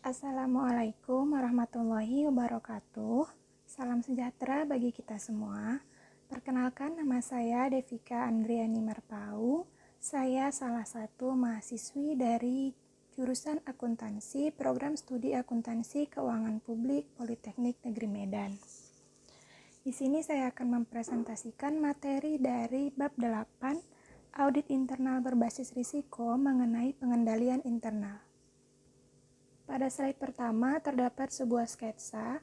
Assalamualaikum warahmatullahi wabarakatuh. Salam sejahtera bagi kita semua. Perkenalkan, nama saya Devika Andriani Marpau. Saya salah satu mahasiswi dari jurusan akuntansi, program studi akuntansi keuangan publik Politeknik Negeri Medan. Di sini saya akan mempresentasikan materi dari bab 8, audit internal berbasis risiko mengenai pengendalian internal. Pada slide pertama terdapat sebuah sketsa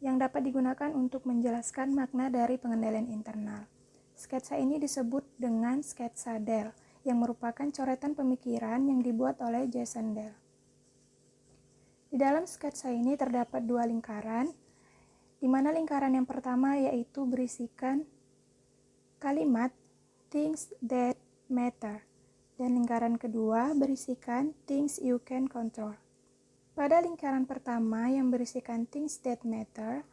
yang dapat digunakan untuk menjelaskan makna dari pengendalian internal. Sketsa ini disebut dengan sketsa Dell, yang merupakan coretan pemikiran yang dibuat oleh Jason Dell. Di dalam sketsa ini terdapat dua lingkaran, di mana lingkaran yang pertama yaitu berisikan kalimat things that matter, dan lingkaran kedua berisikan things you can control. Pada lingkaran pertama yang berisikan things that matter,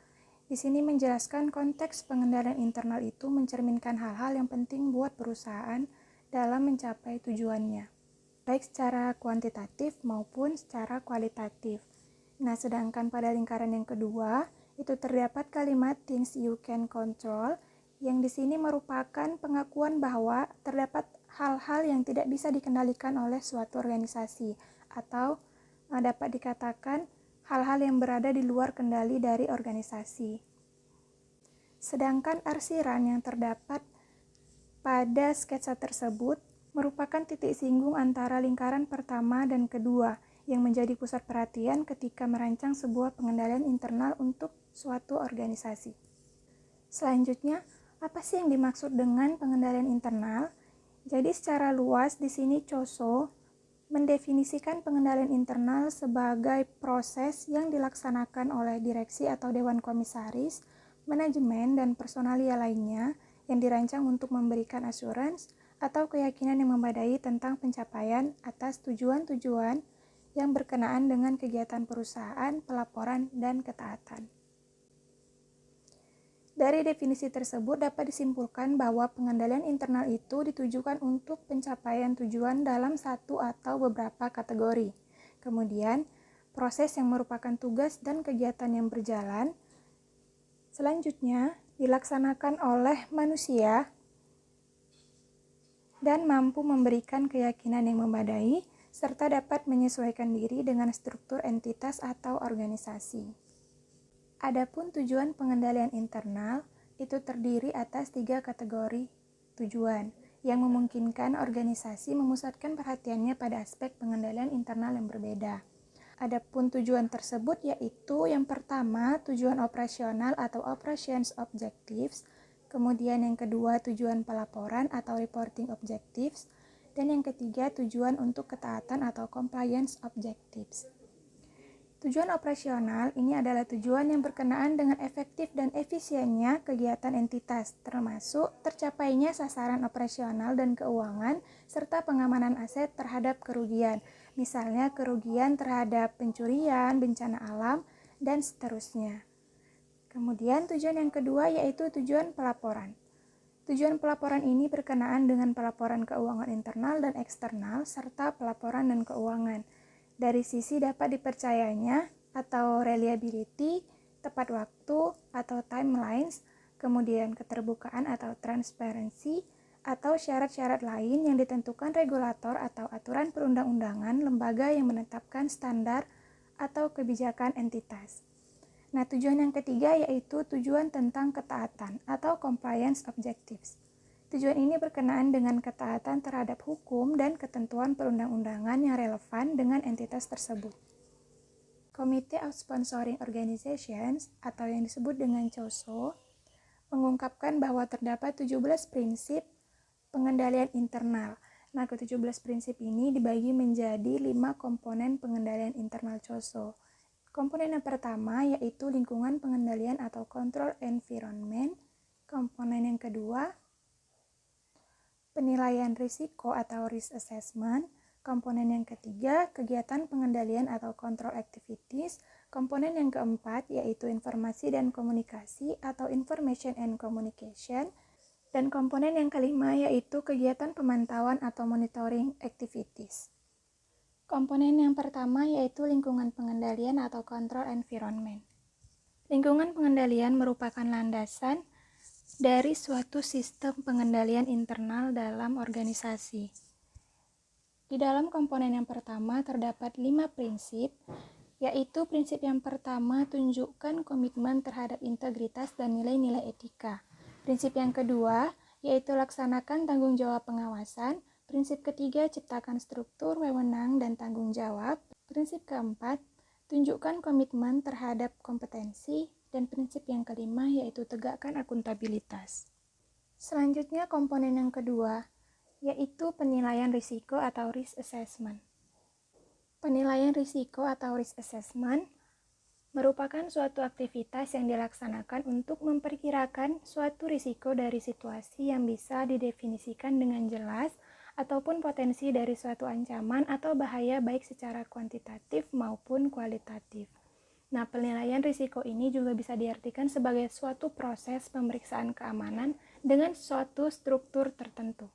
di sini menjelaskan konteks pengendalian internal itu mencerminkan hal-hal yang penting buat perusahaan dalam mencapai tujuannya, baik secara kuantitatif maupun secara kualitatif. Nah, sedangkan pada lingkaran yang kedua, itu terdapat kalimat things you can control, yang di sini merupakan pengakuan bahwa terdapat hal-hal yang tidak bisa dikendalikan oleh suatu organisasi, atau dapat dikatakan hal-hal yang berada di luar kendali dari organisasi. Sedangkan arsiran yang terdapat pada sketsa tersebut merupakan titik singgung antara lingkaran pertama dan kedua yang menjadi pusat perhatian ketika merancang sebuah pengendalian internal untuk suatu organisasi. Selanjutnya, apa sih yang dimaksud dengan pengendalian internal? Jadi secara luas di sini COSO mendefinisikan pengendalian internal sebagai proses yang dilaksanakan oleh direksi atau dewan komisaris, manajemen, dan personalia lainnya yang dirancang untuk memberikan assurance atau keyakinan yang memadai tentang pencapaian atas tujuan-tujuan yang berkenaan dengan kegiatan perusahaan, pelaporan, dan ketaatan. Dari definisi tersebut dapat disimpulkan bahwa pengendalian internal itu ditujukan untuk pencapaian tujuan dalam satu atau beberapa kategori. Kemudian, proses yang merupakan tugas dan kegiatan yang berjalan selanjutnya dilaksanakan oleh manusia dan mampu memberikan keyakinan yang memadai serta dapat menyesuaikan diri dengan struktur entitas atau organisasi. Adapun tujuan pengendalian internal itu terdiri atas 3 kategori tujuan yang memungkinkan organisasi memusatkan perhatiannya pada aspek pengendalian internal yang berbeda. Adapun tujuan tersebut yaitu yang pertama tujuan operasional atau operations objectives, kemudian yang kedua tujuan pelaporan atau reporting objectives, dan yang ketiga tujuan untuk ketaatan atau compliance objectives. Tujuan operasional ini adalah tujuan yang berkenaan dengan efektif dan efisiennya kegiatan entitas, termasuk tercapainya sasaran operasional dan keuangan, serta pengamanan aset terhadap kerugian, misalnya kerugian terhadap pencurian, bencana alam, dan seterusnya. Kemudian tujuan yang kedua yaitu tujuan pelaporan. Tujuan pelaporan ini berkenaan dengan pelaporan keuangan internal dan eksternal, serta pelaporan dan keuangan. Dari sisi dapat dipercayanya atau reliability, tepat waktu atau timelines, kemudian keterbukaan atau transparency, atau syarat-syarat lain yang ditentukan regulator atau aturan perundang-undangan lembaga yang menetapkan standar atau kebijakan entitas. Nah, tujuan yang ketiga yaitu tujuan tentang ketaatan atau compliance objectives. Tujuan ini berkenaan dengan ketaatan terhadap hukum dan ketentuan perundang-undangan yang relevan dengan entitas tersebut. Committee of Sponsoring Organizations atau yang disebut dengan COSO mengungkapkan bahwa terdapat 17 prinsip pengendalian internal. Nah, ke-17 prinsip ini dibagi menjadi 5 komponen pengendalian internal COSO. Komponen yang pertama yaitu lingkungan pengendalian atau control environment. Komponen yang kedua penilaian risiko atau risk assessment. Komponen yang ketiga, kegiatan pengendalian atau control activities. Komponen yang keempat yaitu informasi dan komunikasi atau information and communication. Dan komponen yang kelima yaitu kegiatan pemantauan atau monitoring activities. Komponen yang pertama yaitu lingkungan pengendalian atau control environment. Lingkungan pengendalian merupakan landasan dari suatu sistem pengendalian internal dalam organisasi. Di dalam komponen yang pertama terdapat 5 prinsip, yaitu prinsip yang pertama, tunjukkan komitmen terhadap integritas dan nilai-nilai etika. Prinsip yang kedua, yaitu laksanakan tanggung jawab pengawasan. Prinsip ketiga, ciptakan struktur, wewenang, dan tanggung jawab. Prinsip keempat, tunjukkan komitmen terhadap kompetensi. Dan prinsip yang kelima, yaitu tegakkan akuntabilitas. Selanjutnya, komponen yang kedua, yaitu penilaian risiko atau risk assessment. Penilaian risiko atau risk assessment merupakan suatu aktivitas yang dilaksanakan untuk memperkirakan suatu risiko dari situasi yang bisa didefinisikan dengan jelas ataupun potensi dari suatu ancaman atau bahaya baik secara kuantitatif maupun kualitatif. Nah, penilaian risiko ini juga bisa diartikan sebagai suatu proses pemeriksaan keamanan dengan suatu struktur tertentu.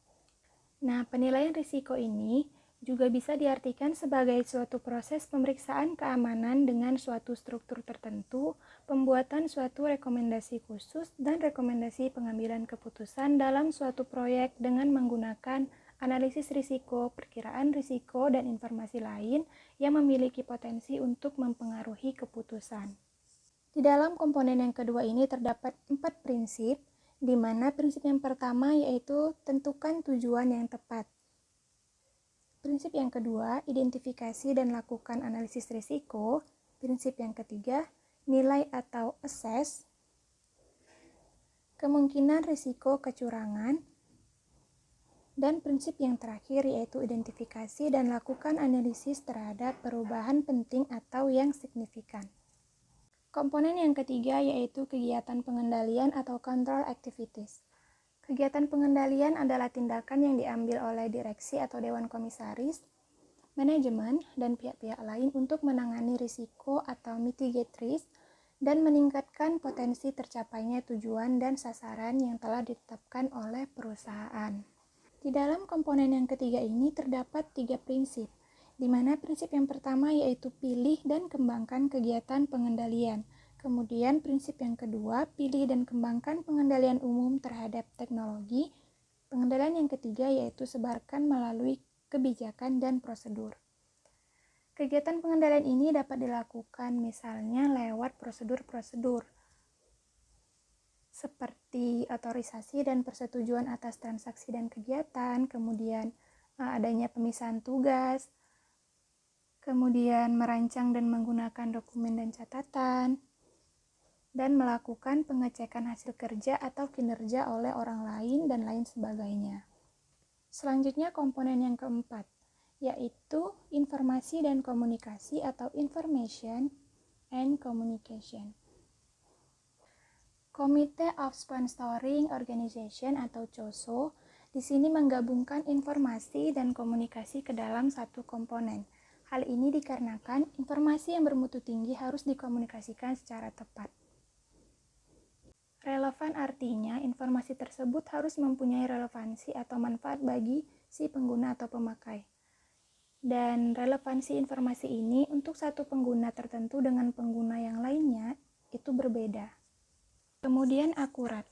Nah, penilaian risiko ini juga bisa diartikan sebagai suatu proses pemeriksaan keamanan dengan suatu struktur tertentu, pembuatan suatu rekomendasi khusus, dan rekomendasi pengambilan keputusan dalam suatu proyek dengan menggunakan analisis risiko, perkiraan risiko, dan informasi lain yang memiliki potensi untuk mempengaruhi keputusan. Di dalam komponen yang kedua ini terdapat 4 prinsip, di mana prinsip yang pertama yaitu tentukan tujuan yang tepat. Prinsip yang kedua, identifikasi dan lakukan analisis risiko. Prinsip yang ketiga, nilai atau assess kemungkinan risiko kecurangan. Dan prinsip yang terakhir yaitu identifikasi dan lakukan analisis terhadap perubahan penting atau yang signifikan. Komponen yang ketiga yaitu kegiatan pengendalian atau control activities. Kegiatan pengendalian adalah tindakan yang diambil oleh direksi atau dewan komisaris, manajemen, dan pihak-pihak lain untuk menangani risiko atau mitigate risk dan meningkatkan potensi tercapainya tujuan dan sasaran yang telah ditetapkan oleh perusahaan. Di dalam komponen yang ketiga ini terdapat 3 prinsip, di mana prinsip yang pertama yaitu pilih dan kembangkan kegiatan pengendalian. Kemudian prinsip yang kedua, pilih dan kembangkan pengendalian umum terhadap teknologi. Pengendalian yang ketiga yaitu sebarkan melalui kebijakan dan prosedur. Kegiatan pengendalian ini dapat dilakukan misalnya lewat prosedur-prosedur seperti otorisasi dan persetujuan atas transaksi dan kegiatan, kemudian adanya pemisahan tugas, kemudian merancang dan menggunakan dokumen dan catatan, dan melakukan pengecekan hasil kerja atau kinerja oleh orang lain dan lain sebagainya. Selanjutnya komponen yang keempat, yaitu informasi dan komunikasi atau information and communication. Committee of Sponsoring Organization atau COSO di sini menggabungkan informasi dan komunikasi ke dalam satu komponen. Hal ini dikarenakan informasi yang bermutu tinggi harus dikomunikasikan secara tepat. Relevan artinya informasi tersebut harus mempunyai relevansi atau manfaat bagi si pengguna atau pemakai. Dan relevansi informasi ini untuk satu pengguna tertentu dengan pengguna yang lainnya itu berbeda. Kemudian akurat.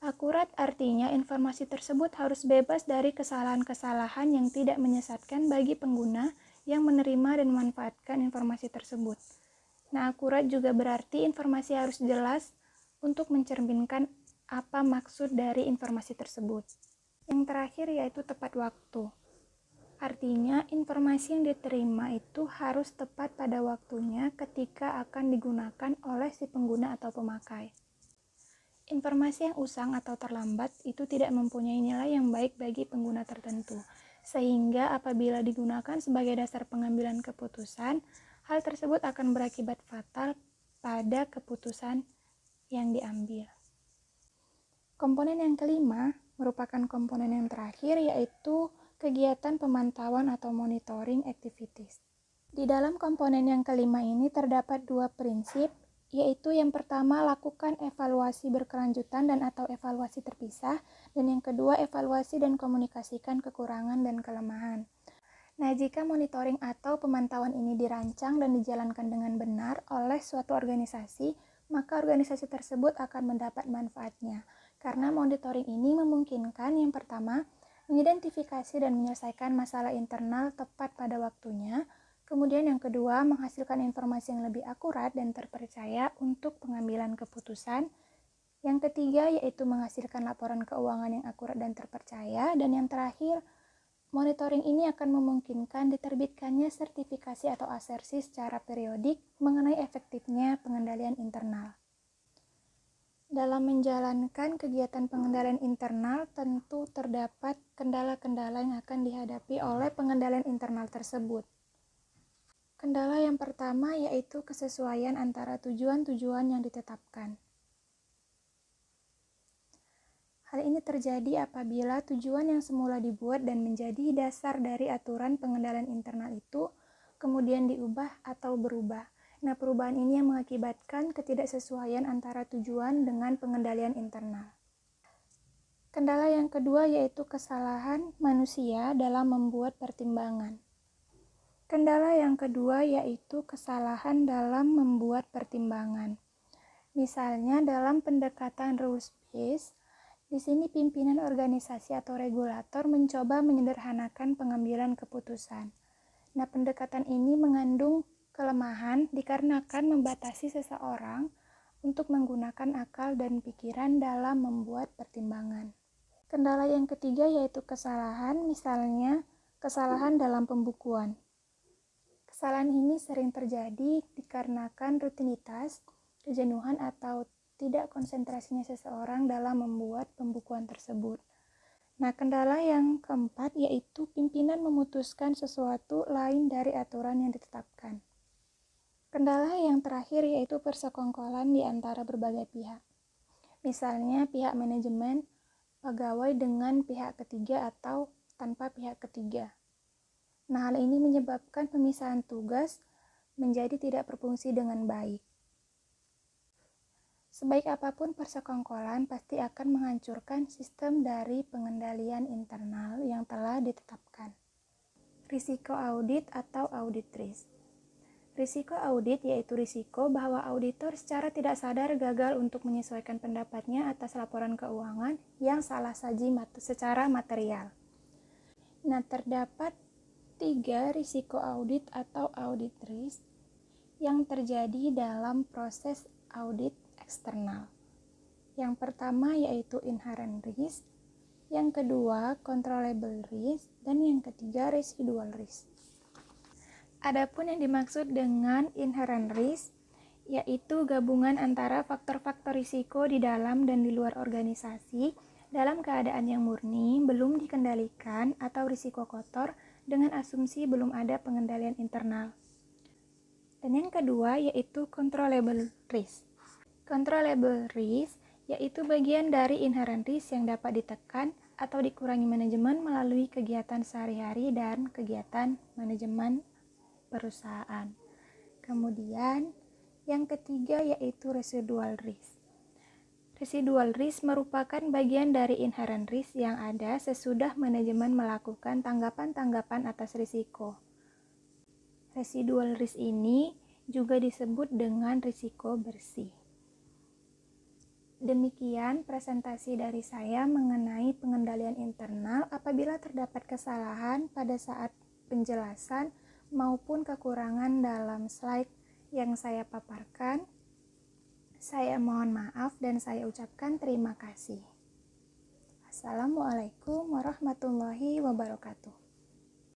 Akurat artinya informasi tersebut harus bebas dari kesalahan-kesalahan yang tidak menyesatkan bagi pengguna yang menerima dan memanfaatkan informasi tersebut. Nah, akurat juga berarti informasi harus jelas untuk mencerminkan apa maksud dari informasi tersebut. Yang terakhir yaitu tepat waktu. Artinya, informasi yang diterima itu harus tepat pada waktunya ketika akan digunakan oleh si pengguna atau pemakai. Informasi yang usang atau terlambat itu tidak mempunyai nilai yang baik bagi pengguna tertentu, sehingga apabila digunakan sebagai dasar pengambilan keputusan, hal tersebut akan berakibat fatal pada keputusan yang diambil. Komponen yang kelima merupakan komponen yang terakhir yaitu kegiatan pemantauan atau monitoring activities. Di dalam komponen yang kelima ini terdapat 2 prinsip, yaitu yang pertama lakukan evaluasi berkelanjutan dan atau evaluasi terpisah, dan yang kedua evaluasi dan komunikasikan kekurangan dan kelemahan. Nah, jika monitoring atau pemantauan ini dirancang dan dijalankan dengan benar oleh suatu organisasi, maka organisasi tersebut akan mendapat manfaatnya. Karena monitoring ini memungkinkan yang pertama, mengidentifikasi dan menyelesaikan masalah internal tepat pada waktunya. Kemudian yang kedua, menghasilkan informasi yang lebih akurat dan terpercaya untuk pengambilan keputusan. Yang ketiga, yaitu menghasilkan laporan keuangan yang akurat dan terpercaya. Dan yang terakhir, monitoring ini akan memungkinkan diterbitkannya sertifikasi atau asersi secara periodik mengenai efektifnya pengendalian internal. Dalam menjalankan kegiatan pengendalian internal, tentu terdapat kendala-kendala yang akan dihadapi oleh pengendalian internal tersebut. Kendala yang pertama yaitu kesesuaian antara tujuan-tujuan yang ditetapkan. Hal ini terjadi apabila tujuan yang semula dibuat dan menjadi dasar dari aturan pengendalian internal itu kemudian diubah atau berubah. Nah, perubahan ini yang mengakibatkan ketidaksesuaian antara tujuan dengan pengendalian internal. Kendala yang kedua yaitu kesalahan manusia dalam membuat pertimbangan. Kendala yang kedua yaitu kesalahan dalam membuat pertimbangan. Misalnya dalam pendekatan rules-based, di sini pimpinan organisasi atau regulator mencoba menyederhanakan pengambilan keputusan. Nah, pendekatan ini mengandung kelemahan dikarenakan membatasi seseorang untuk menggunakan akal dan pikiran dalam membuat pertimbangan. Kendala yang ketiga yaitu kesalahan, misalnya kesalahan dalam pembukuan. Kesalahan ini sering terjadi dikarenakan rutinitas, kejenuhan atau tidak konsentrasinya seseorang dalam membuat pembukuan tersebut. Nah, kendala yang keempat yaitu pimpinan memutuskan sesuatu lain dari aturan yang ditetapkan. Kendala yang terakhir yaitu persekongkolan di antara berbagai pihak. Misalnya pihak manajemen, pegawai dengan pihak ketiga atau tanpa pihak ketiga. Nah, hal ini menyebabkan pemisahan tugas menjadi tidak berfungsi dengan baik. Sebaik apapun persekongkolan pasti akan menghancurkan sistem dari pengendalian internal yang telah ditetapkan. Risiko audit atau audit risk. Risiko audit yaitu risiko bahwa auditor secara tidak sadar gagal untuk menyesuaikan pendapatnya atas laporan keuangan yang salah saji secara material. Nah, terdapat 3 risiko audit atau audit risk yang terjadi dalam proses audit eksternal. Yang pertama yaitu inherent risk, yang kedua controllable risk, dan yang ketiga residual risk. Adapun yang dimaksud dengan inherent risk yaitu gabungan antara faktor-faktor risiko di dalam dan di luar organisasi dalam keadaan yang murni, belum dikendalikan atau risiko kotor dengan asumsi belum ada pengendalian internal. Dan yang kedua yaitu controllable risk. Controllable risk yaitu bagian dari inherent risk yang dapat ditekan atau dikurangi manajemen melalui kegiatan sehari-hari dan kegiatan manajemen perusahaan. Kemudian yang ketiga yaitu residual risk. Residual risk merupakan bagian dari inherent risk yang ada sesudah manajemen melakukan tanggapan-tanggapan atas risiko. Residual risk ini juga disebut dengan risiko bersih. Demikian presentasi dari saya mengenai pengendalian internal apabila terdapat kesalahan pada saat penjelasan maupun kekurangan dalam slide yang saya paparkan. Saya mohon maaf dan saya ucapkan terima kasih. Assalamualaikum warahmatullahi wabarakatuh.